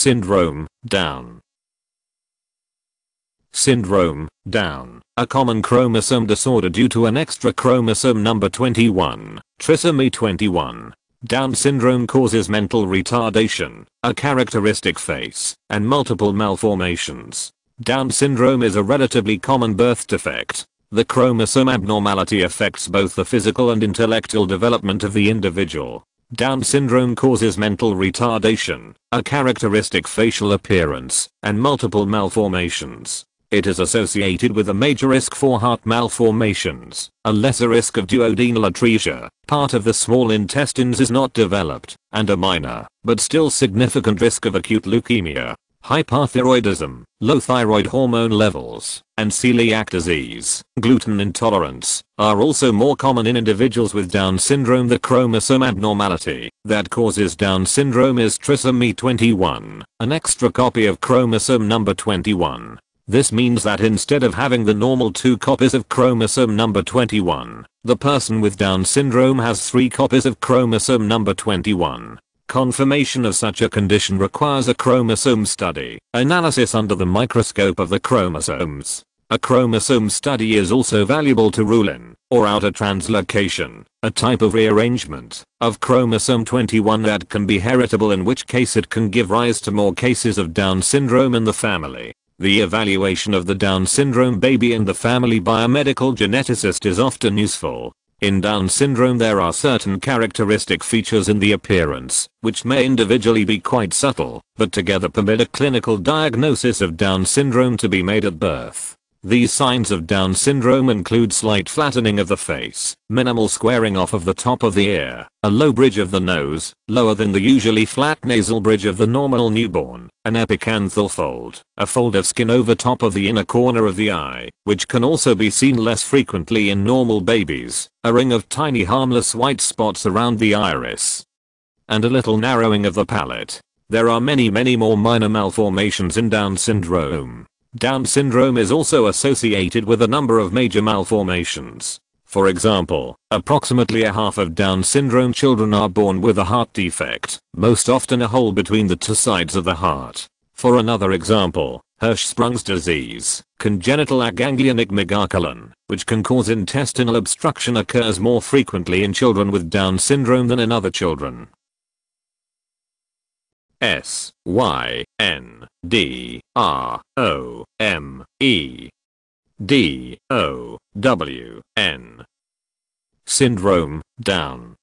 Syndrome, Down. Syndrome, Down, a common chromosome disorder due to an extra chromosome number 21, trisomy 21. Down syndrome causes mental retardation, a characteristic face, and multiple malformations. Down syndrome is a relatively common birth defect. The chromosome abnormality affects both the physical and intellectual development of the individual. Down syndrome causes mental retardation, a characteristic facial appearance, and multiple malformations. It is associated with a major risk for heart malformations, a lesser risk of duodenal atresia, part of the small intestines is not developed, and a minor, but still significant risk of acute leukemia. Hypothyroidism, low thyroid hormone levels, and celiac disease, gluten intolerance, are also more common in individuals with Down syndrome. The chromosome abnormality that causes Down syndrome is trisomy 21, an extra copy of chromosome number 21. This means that instead of having the normal 2 copies of chromosome number 21, the person with Down syndrome has 3 copies of chromosome number 21. Confirmation of such a condition requires a chromosome study, analysis under the microscope of the chromosomes. A chromosome study is also valuable to rule in, or out a translocation, a type of rearrangement, of chromosome 21 that can be heritable, in which case it can give rise to more cases of Down syndrome in the family. The evaluation of the Down syndrome baby in the family by a medical geneticist is often useful. In Down syndrome there are certain characteristic features in the appearance, which may individually be quite subtle, but together permit a clinical diagnosis of Down syndrome to be made at birth. These signs of Down syndrome include slight flattening of the face, minimal squaring off of the top of the ear, a low bridge of the nose, lower than the usually flat nasal bridge of the normal newborn, an epicanthal fold, a fold of skin over top of the inner corner of the eye, which can also be seen less frequently in normal babies, a ring of tiny harmless white spots around the iris, and a little narrowing of the palate. There are many more minor malformations in Down syndrome. Down syndrome is also associated with a number of major malformations. For example, approximately a half of Down syndrome children are born with a heart defect, most often a hole between the 2 sides of the heart. For another example, Hirschsprung's disease, congenital aganglionic megacolon, which can cause intestinal obstruction, occurs more frequently in children with Down syndrome than in other children. Syndrome, Down.